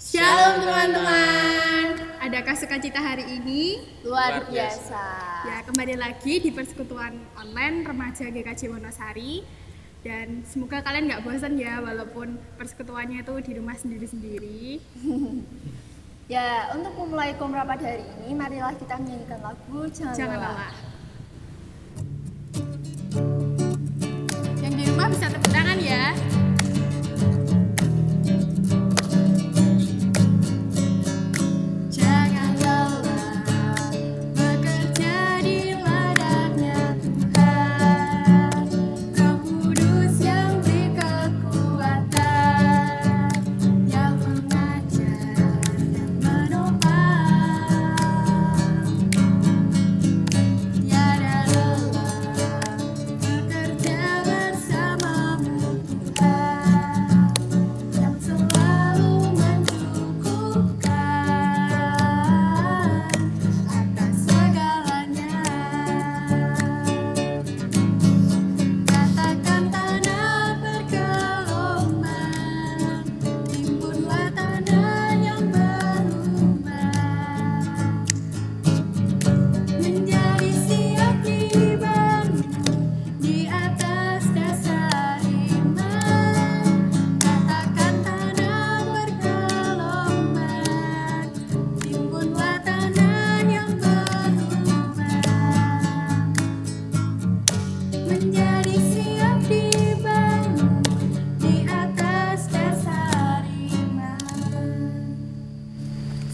Shalom teman-teman. Adakah sukacita hari ini? Luar biasa. Ya, kembali lagi di persekutuan online remaja GKJ Wonosari. Dan semoga kalian nggak bosan ya, walaupun persekutuannya itu di rumah sendiri-sendiri. Ya, untuk memulai komra pada hari ini, marilah kita menyanyikan lagu Jangan Lelah. Yang di rumah bisa tepuk tangan ya.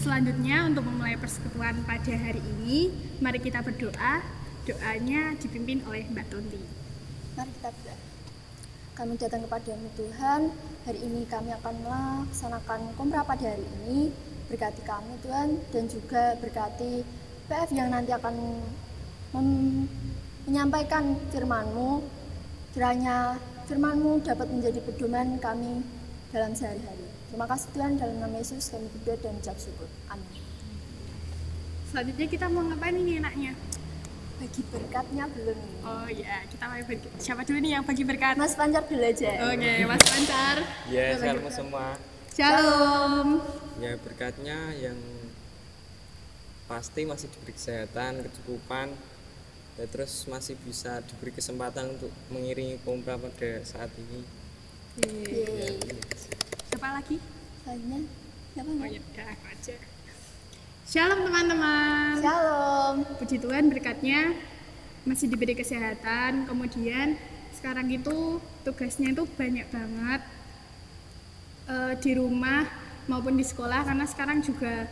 Selanjutnya untuk memulai persekutuan pada hari ini, mari kita berdoa. Doanya dipimpin oleh Mbak Tonti. Mari kita berdoa. Kami datang kepadamu Tuhan. Hari ini kami akan melaksanakan komra pada hari ini. Berkati kami Tuhan, dan juga berkati PF yang nanti akan menyampaikan firman-Mu. Kiranya firman-Mu dapat menjadi pedoman kami dalam sehari-hari. Terima kasih Tuhan, dalam nama Yesus kami berdoa dan ucap syukur. Amin. Selanjutnya kita mau ngapain ini enaknya? Bagi berkatnya belum nih. Oh ya, kita mau bagi. Siapa dulu nih yang bagi berkat? Mas Pancar dulu aja. Oke, Mas Pancar. Ya, shalom semua. Shalom. Ya, berkatnya yang pasti masih diberi kesehatan, kecukupan, ya, terus masih bisa diberi kesempatan untuk mengiringi komra pada saat ini. Yeay. Siapa lagi? Selanjutnya siapa Oh nih? ya, udah aku aja. Shalom teman-teman. Shalom. Puji Tuhan berkatnya masih diberi kesehatan. Kemudian sekarang itu tugasnya itu banyak banget di rumah maupun di sekolah, karena sekarang juga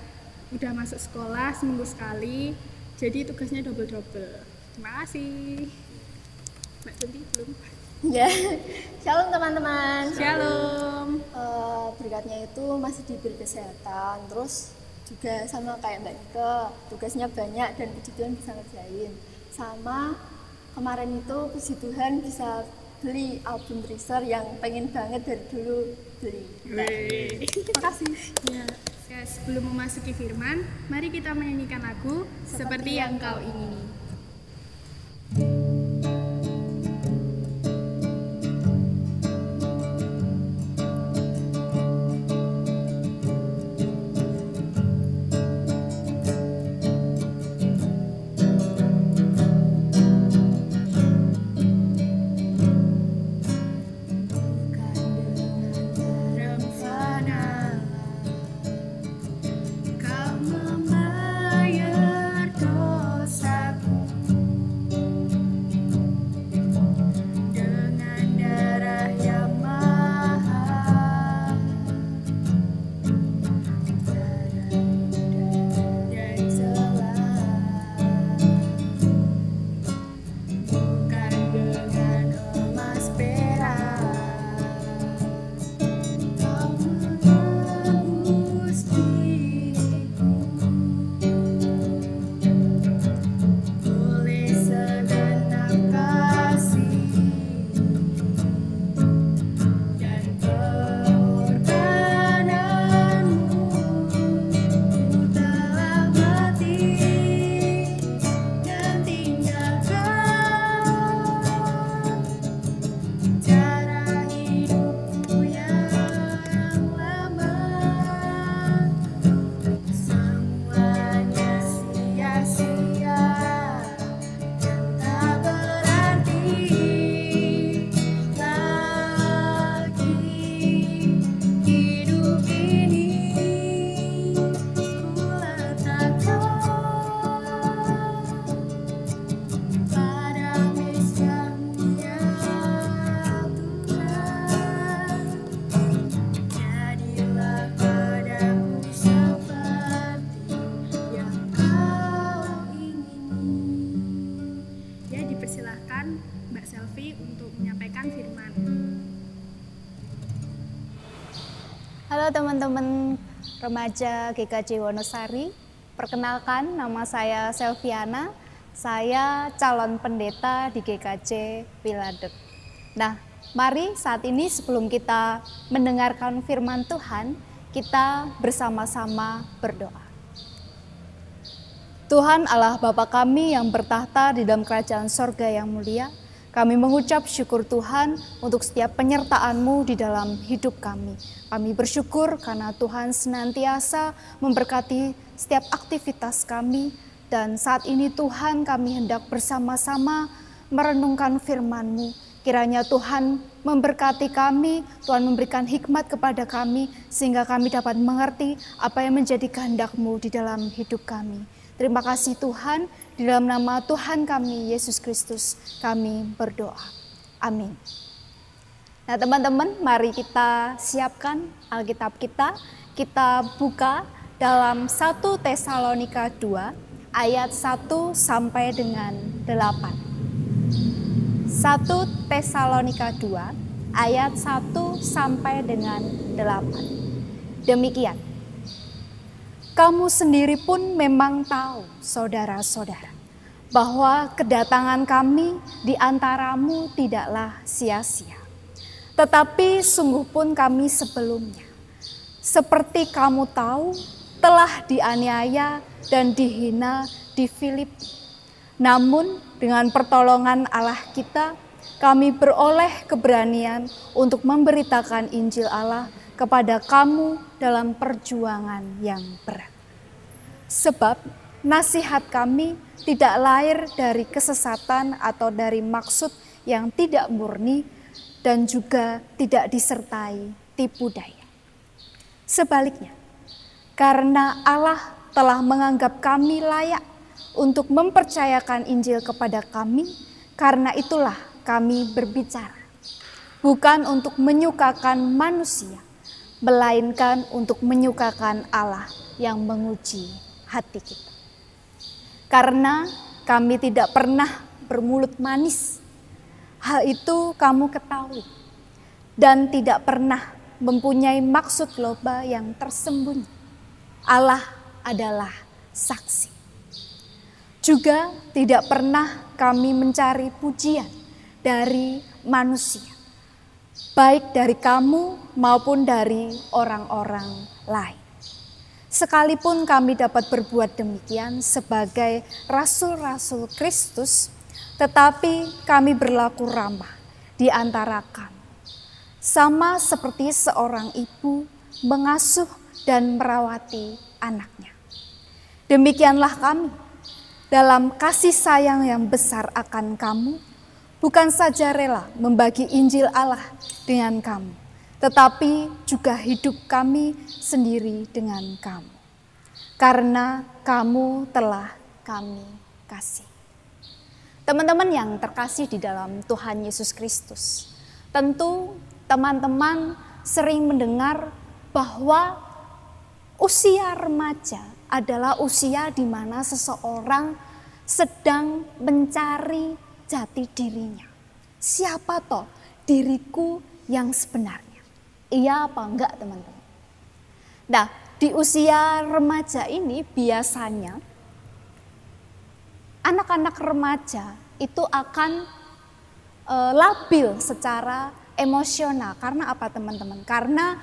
udah masuk sekolah seminggu sekali. Jadi tugasnya double-double. Terima kasih. Mbak Tunti belum? Ya, shalom teman-teman. Shalom. Berkatnya itu masih diberi kesehatan, terus juga sama kayak Mbak Nike, tugasnya banyak dan puji Tuhan bisa ngerjain. Sama kemarin itu puji Tuhan bisa beli album Treasure yang pengen banget dari dulu beli. Terima kasih. Ya, sebelum memasuki firman, mari kita menyanyikan lagu Seperti Yang Kau Ingini. Kau membayar dosaku. Halo teman-teman remaja GKJ Wonosari, perkenalkan nama saya Selviana, saya calon pendeta di GKJ Wiladeg. Nah, mari saat ini sebelum kita mendengarkan firman Tuhan, kita bersama-sama berdoa. Tuhan Allah Bapa kami yang bertahta di dalam kerajaan sorga yang mulia, kami mengucap syukur Tuhan untuk setiap penyertaan-Mu di dalam hidup kami. Kami bersyukur karena Tuhan senantiasa memberkati setiap aktivitas kami. Dan saat ini Tuhan kami hendak bersama-sama merenungkan firman-Mu. Kiranya Tuhan memberkati kami, Tuhan memberikan hikmat kepada kami, sehingga kami dapat mengerti apa yang menjadi kehendak-Mu di dalam hidup kami. Terima kasih Tuhan, di dalam nama Tuhan kami, Yesus Kristus, kami berdoa. Amin. Nah teman-teman, mari kita siapkan Alkitab kita buka dalam 1 Tesalonika 2, ayat 1 sampai dengan 8. 1 Tesalonika 2, ayat 1 sampai dengan 8. Demikian. Kamu sendiri pun memang tahu, saudara-saudara, bahwa kedatangan kami di antaramu tidaklah sia-sia. Tetapi sungguh pun kami sebelumnya, seperti kamu tahu, telah dianiaya dan dihina di Filipi. Namun dengan pertolongan Allah kita, kami beroleh keberanian untuk memberitakan Injil Allah kepada kamu dalam perjuangan yang berat. Sebab nasihat kami tidak lahir dari kesesatan atau dari maksud yang tidak murni dan juga tidak disertai tipu daya. Sebaliknya, karena Allah telah menganggap kami layak untuk mempercayakan Injil kepada kami, karena itulah kami berbicara, bukan untuk menyukakan manusia, melainkan untuk menyukakan Allah yang menguji hati kita. Karena kami tidak pernah bermulut manis, hal itu kamu ketahui, dan tidak pernah mempunyai maksud loba yang tersembunyi. Allah adalah saksi. Juga tidak pernah kami mencari pujian dari manusia, baik dari kamu maupun dari orang-orang lain. Sekalipun kami dapat berbuat demikian sebagai rasul-rasul Kristus, tetapi kami berlaku ramah di antara kamu, sama seperti seorang ibu mengasuh dan merawati anaknya. Demikianlah kami dalam kasih sayang yang besar akan kamu, bukan saja rela membagi Injil Allah dengan kamu, tetapi juga hidup kami sendiri dengan kamu, karena kamu telah kami kasih. Teman-teman yang terkasih di dalam Tuhan Yesus Kristus, tentu teman-teman sering mendengar bahwa usia remaja adalah usia di mana seseorang sedang mencari jati dirinya. Siapa toh diriku yang sebenarnya? Iya apa enggak teman-teman? Nah, di usia remaja ini biasanya anak-anak remaja itu akan labil secara emosional. Karena apa teman-teman? Karena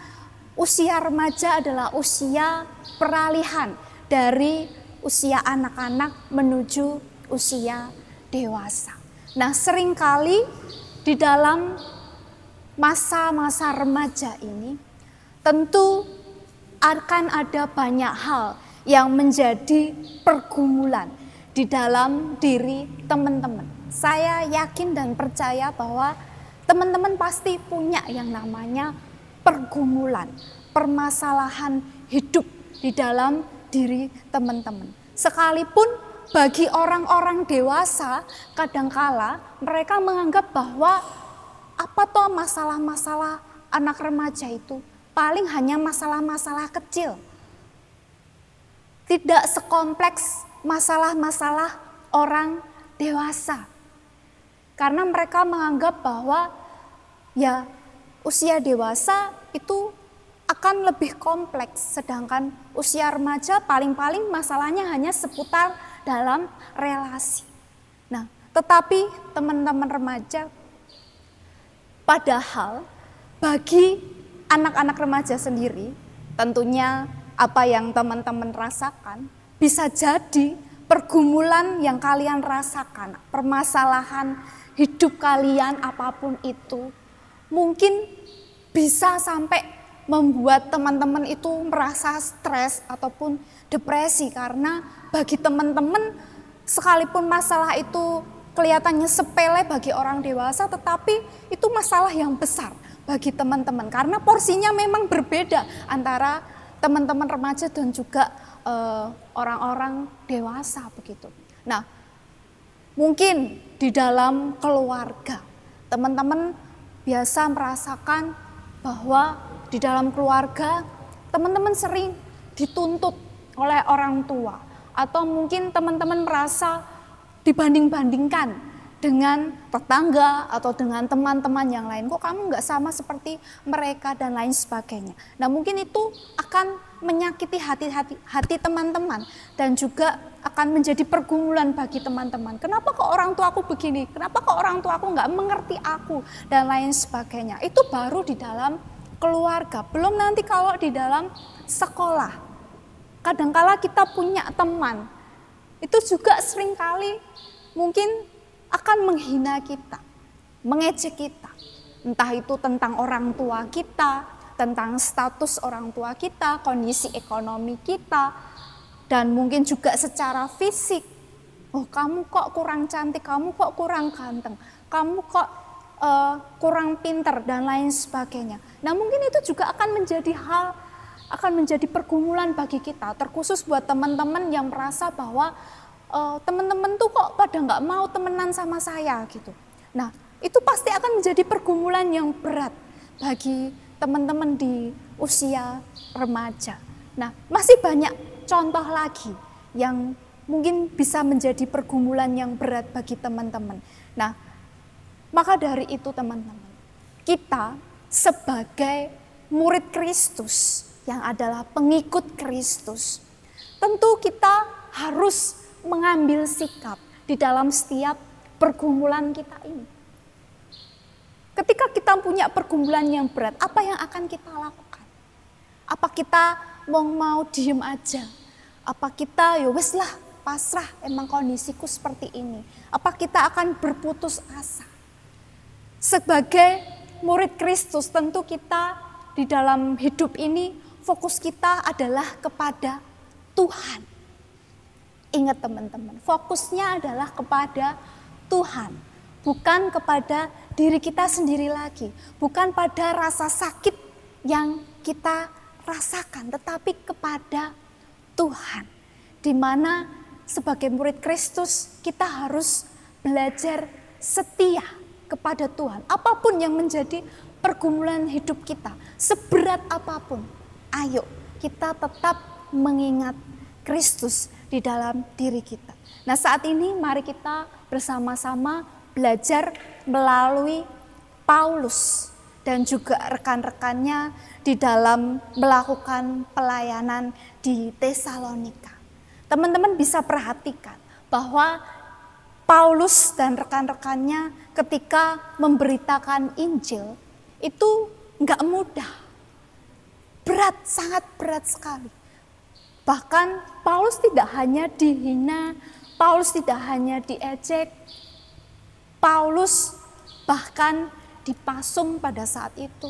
usia remaja adalah usia peralihan dari usia anak-anak menuju usia dewasa. Nah, seringkali di dalam masa-masa remaja ini tentu akan ada banyak hal yang menjadi pergumulan di dalam diri teman-teman. Saya yakin dan percaya bahwa teman-teman pasti punya yang namanya pergumulan, permasalahan hidup di dalam diri teman-teman. Sekalipun bagi orang-orang dewasa, kadangkala mereka menganggap bahwa apa toh masalah-masalah anak remaja itu paling hanya masalah-masalah kecil. Tidak sekompleks masalah-masalah orang dewasa. Karena mereka menganggap bahwa ya usia dewasa itu akan lebih kompleks, sedangkan usia remaja paling-paling masalahnya hanya seputar dalam relasi. Nah, tetapi teman-teman remaja, padahal bagi anak-anak remaja sendiri, tentunya apa yang teman-teman rasakan bisa jadi pergumulan yang kalian rasakan, permasalahan hidup kalian apapun itu, mungkin bisa sampai membuat teman-teman itu merasa stres ataupun depresi, karena bagi teman-teman sekalipun masalah itu kelihatannya sepele bagi orang dewasa, tetapi itu masalah yang besar bagi teman-teman karena porsinya memang berbeda antara teman-teman remaja dan juga orang-orang dewasa begitu. Nah, mungkin di dalam keluarga teman-teman biasa merasakan bahwa di dalam keluarga teman-teman sering dituntut oleh orang tua, atau mungkin teman-teman merasa dibanding-bandingkan dengan tetangga atau dengan teman-teman yang lain. Kok kamu nggak sama seperti mereka dan lain sebagainya. Nah, mungkin itu akan menyakiti hati teman-teman dan juga akan menjadi pergumulan bagi teman-teman. Kenapa kok orang tua aku begini? Kenapa kok orang tua aku nggak mengerti aku dan lain sebagainya. Itu baru di dalam keluarga. Belum nanti kalau di dalam sekolah. Kadangkala kita punya teman, itu juga seringkali mungkin akan menghina kita, mengejek kita. Entah itu tentang orang tua kita, tentang status orang tua kita, kondisi ekonomi kita, dan mungkin juga secara fisik. Oh, kamu kok kurang cantik, kamu kok kurang ganteng, kamu kok kurang pinter, dan lain sebagainya. Nah, mungkin itu juga akan menjadi pergumulan bagi kita, terkhusus buat teman-teman yang merasa bahwa teman-teman tuh kok pada nggak mau temenan sama saya gitu. Nah, itu pasti akan menjadi pergumulan yang berat bagi teman-teman di usia remaja. Nah, masih banyak contoh lagi yang mungkin bisa menjadi pergumulan yang berat bagi teman-teman. Nah, maka dari itu teman-teman, kita sebagai murid Kristus yang adalah pengikut Kristus, tentu kita harus mengambil sikap di dalam setiap pergumulan kita ini. Ketika kita punya pergumulan yang berat, apa yang akan kita lakukan? Apa kita mau diem aja? Apa kita ya wes lah pasrah, emang kondisiku seperti ini? Apa kita akan berputus asa? Sebagai murid Kristus, tentu kita di dalam hidup ini fokus kita adalah kepada Tuhan. Ingat teman-teman, fokusnya adalah kepada Tuhan, bukan kepada diri kita sendiri lagi, bukan pada rasa sakit yang kita rasakan, tetapi kepada Tuhan. Di mana sebagai murid Kristus kita harus belajar setia kepada Tuhan. Apapun yang menjadi pergumulan hidup kita, seberat apapun, ayo kita tetap mengingat Kristus di dalam diri kita. Nah, saat ini mari kita bersama-sama belajar melalui Paulus dan juga rekan-rekannya di dalam melakukan pelayanan di Tesalonika. Teman-teman bisa perhatikan bahwa Paulus dan rekan-rekannya ketika memberitakan Injil itu nggak mudah, berat, sangat berat sekali. Bahkan Paulus tidak hanya dihina, Paulus tidak hanya diejek, Paulus bahkan dipasung pada saat itu.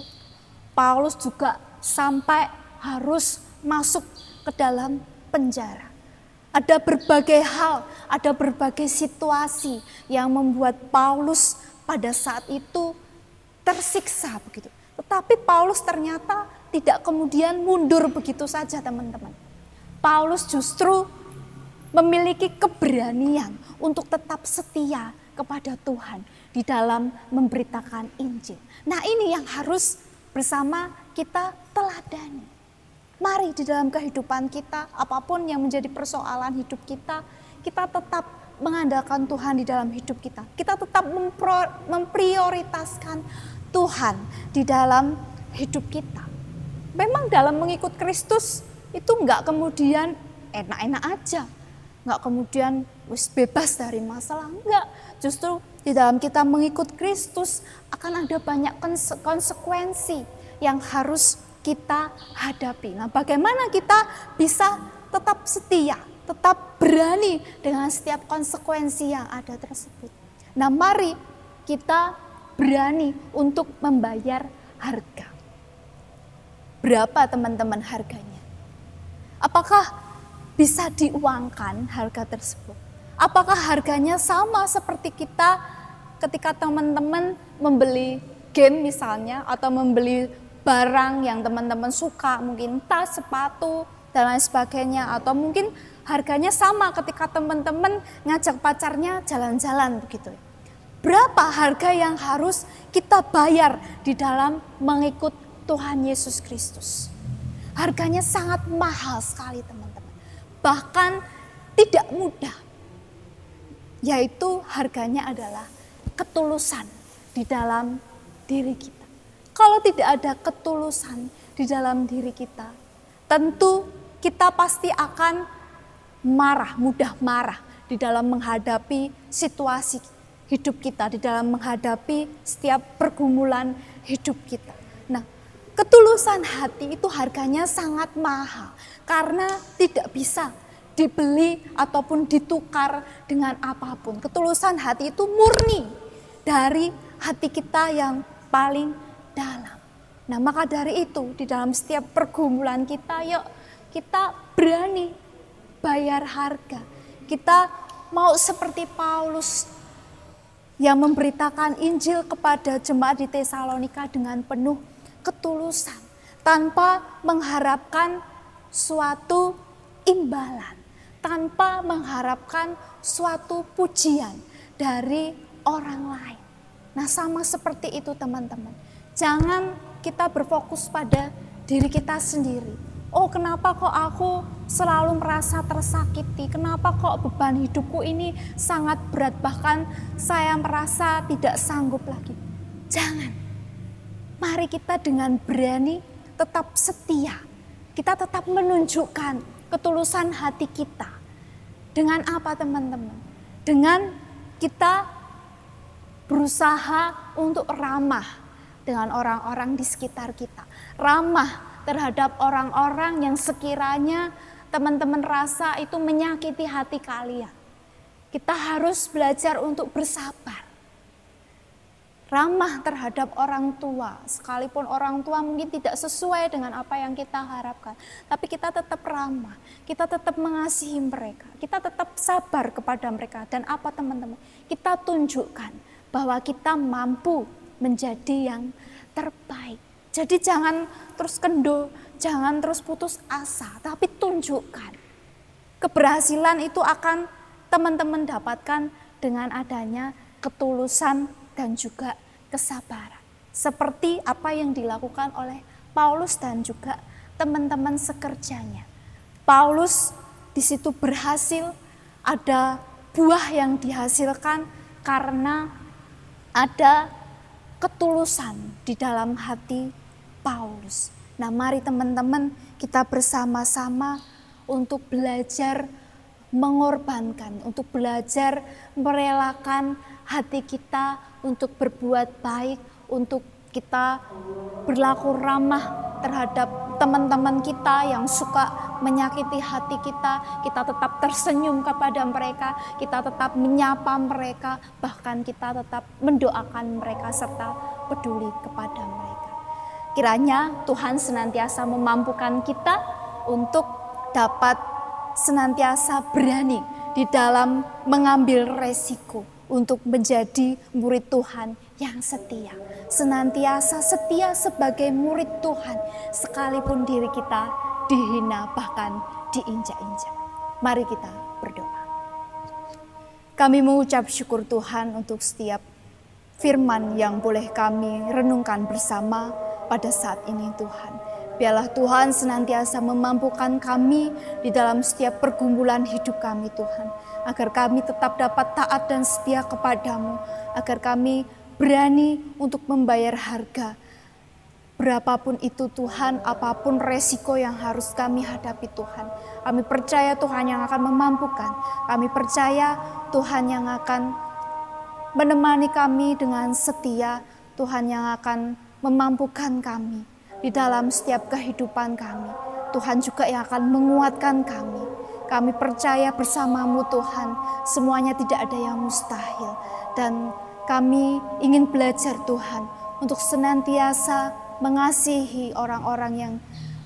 Paulus juga sampai harus masuk ke dalam penjara. Ada berbagai hal, ada berbagai situasi yang membuat Paulus pada saat itu tersiksa begitu. Tetapi Paulus ternyata tidak kemudian mundur begitu saja teman-teman. Paulus justru memiliki keberanian untuk tetap setia kepada Tuhan di dalam memberitakan Injil. Nah, ini yang harus bersama kita teladani. Mari di dalam kehidupan kita, apapun yang menjadi persoalan hidup kita, kita tetap mengandalkan Tuhan di dalam hidup kita. Kita tetap memprioritaskan Tuhan di dalam hidup kita. Memang dalam mengikut Kristus itu enggak kemudian enak-enak aja, enggak kemudian wis bebas dari masalah, enggak. Justru di dalam kita mengikut Kristus akan ada banyak konsekuensi yang harus kita hadapi. Nah, bagaimana kita bisa tetap setia, tetap berani dengan setiap konsekuensi yang ada tersebut. Nah, mari kita berani untuk membayar harga. Berapa teman-teman harganya? Apakah bisa diuangkan harga tersebut? Apakah harganya sama seperti kita ketika teman-teman membeli game misalnya, atau membeli barang yang teman-teman suka, mungkin tas, sepatu, dan lain sebagainya, atau mungkin harganya sama ketika teman-teman ngajak pacarnya jalan-jalan begitu. Berapa harga yang harus kita bayar di dalam mengikut Tuhan Yesus Kristus? Harganya sangat mahal sekali teman-teman. Bahkan tidak mudah. Yaitu harganya adalah ketulusan di dalam diri kita. Kalau tidak ada ketulusan di dalam diri kita, tentu kita pasti akan marah, mudah marah di dalam menghadapi situasi hidup kita, di dalam menghadapi setiap pergumulan hidup kita. Nah, ketulusan hati itu harganya sangat mahal karena tidak bisa dibeli ataupun ditukar dengan apapun. Ketulusan hati itu murni dari hati kita yang paling dalam. Nah, maka dari itu di dalam setiap pergumulan kita, yuk kita berani bayar harga. Kita mau seperti Paulus yang memberitakan Injil kepada jemaat di Tesalonika dengan penuh ketulusan, tanpa mengharapkan suatu imbalan, tanpa mengharapkan suatu pujian dari orang lain. Nah, sama seperti itu teman-teman. Jangan kita berfokus pada diri kita sendiri. Oh, kenapa kok aku selalu merasa tersakiti? Kenapa kok beban hidupku ini sangat berat? Bahkan saya merasa tidak sanggup lagi. Jangan. Mari kita dengan berani tetap setia. Kita tetap menunjukkan ketulusan hati kita. Dengan apa teman-teman? Dengan kita berusaha untuk ramah dengan orang-orang di sekitar kita. Ramah terhadap orang-orang yang sekiranya teman-teman rasa itu menyakiti hati kalian. Kita harus belajar untuk bersabar. Ramah terhadap orang tua, sekalipun orang tua mungkin tidak sesuai dengan apa yang kita harapkan. Tapi kita tetap ramah, kita tetap mengasihi mereka, kita tetap sabar kepada mereka. Dan apa teman-teman? Kita tunjukkan bahwa kita mampu menjadi yang terbaik. Jadi jangan terus kendor, jangan terus putus asa, tapi tunjukkan. Keberhasilan itu akan teman-teman dapatkan dengan adanya ketulusan dan juga kesabaran. Seperti apa yang dilakukan oleh Paulus dan juga teman-teman sekerjanya. Paulus di situ berhasil, ada buah yang dihasilkan karena ada ketulusan di dalam hati Paulus. Nah, mari teman-teman kita bersama-sama untuk belajar mengorbankan, untuk belajar merelakan hati kita untuk berbuat baik, untuk kita berlaku ramah terhadap teman-teman kita yang suka menyakiti hati kita. Kita tetap tersenyum kepada mereka, kita tetap menyapa mereka, bahkan kita tetap mendoakan mereka serta peduli kepada mereka. Kiranya Tuhan senantiasa memampukan kita untuk dapat senantiasa berani di dalam mengambil resiko untuk menjadi murid Tuhan yang setia. Senantiasa setia sebagai murid Tuhan sekalipun diri kita dihina bahkan diinjak-injak. Mari kita berdoa. Kami mengucap syukur Tuhan untuk setiap firman yang boleh kami renungkan bersama pada saat ini Tuhan. Biarlah Tuhan senantiasa memampukan kami di dalam setiap pergumulan hidup kami Tuhan. Agar kami tetap dapat taat dan setia kepadamu. Agar kami berani untuk membayar harga Berapapun itu Tuhan, apapun resiko yang harus kami hadapi Tuhan. Kami percaya Tuhan yang akan memampukan. Kami percaya Tuhan yang akan menemani kami dengan setia. Tuhan yang akan memampukan kami di dalam setiap kehidupan kami. Tuhan juga yang akan menguatkan kami. Kami percaya bersama-Mu Tuhan, semuanya tidak ada yang mustahil. Dan kami ingin belajar Tuhan untuk senantiasa mengasihi orang-orang yang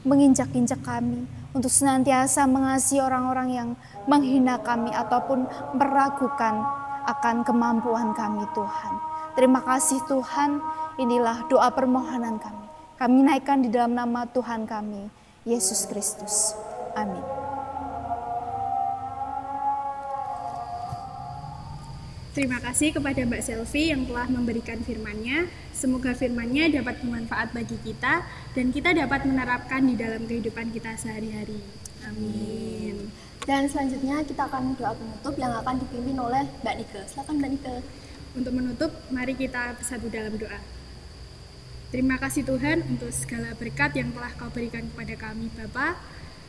menginjak-injak kami, untuk senantiasa mengasihi orang-orang yang menghina kami ataupun meragukan akan kemampuan kami Tuhan. Terima kasih Tuhan, inilah doa permohonan kami. Kami naikkan di dalam nama Tuhan kami, Yesus Kristus. Amin. Terima kasih kepada Mbak Selvi yang telah memberikan firman-Nya. Semoga firman-Nya dapat bermanfaat bagi kita dan kita dapat menerapkan di dalam kehidupan kita sehari-hari. Amin. Dan selanjutnya kita akan doa penutup yang akan dipimpin oleh Mbak Nike. Silakan Mbak Nike. Untuk menutup, mari kita bersatu dalam doa. Terima kasih Tuhan untuk segala berkat yang telah Kau berikan kepada kami Bapa.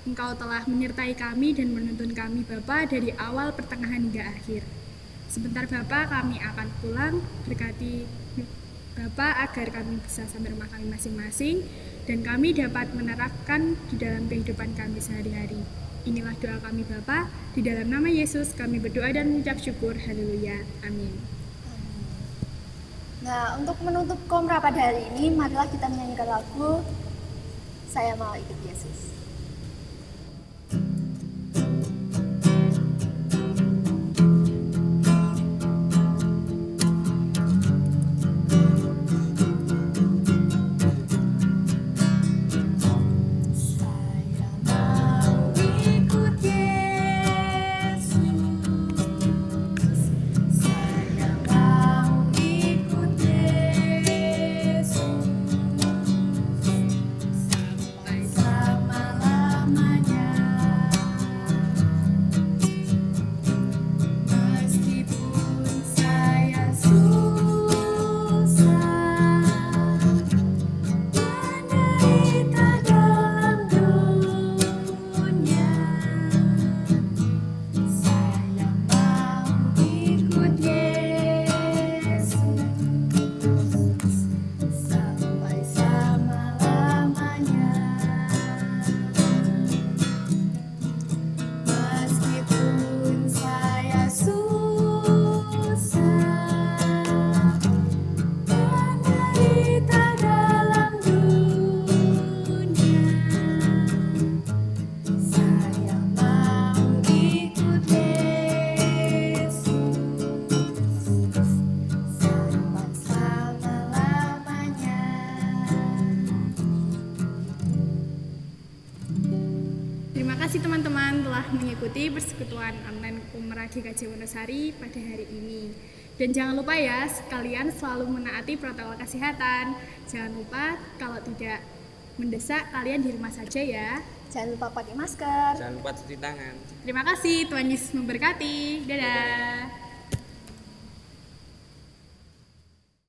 Engkau telah menyertai kami dan menuntun kami Bapa dari awal, pertengahan hingga akhir. Sebentar Bapa, kami akan pulang. Berkati Bapa agar kami bisa sampai rumah kami masing-masing dan kami dapat menerapkan di dalam kehidupan kami sehari-hari. Inilah doa kami Bapa, di dalam nama Yesus kami berdoa dan mengucap syukur. Haleluya. Amin. Nah, untuk menutup komra pada hari ini, marilah kita menyanyikan lagu Saya Mau Ikut Yesus. teman-teman telah mengikuti persekutuan online Umrah GKJ Wonosari pada hari ini. Dan jangan lupa ya, sekalian selalu menaati protokol kesehatan. Jangan lupa kalau tidak mendesak, kalian di rumah saja ya. Jangan lupa pakai masker. Jangan lupa cuci tangan. Terima kasih, Tuhan Yesus memberkati. Dadah.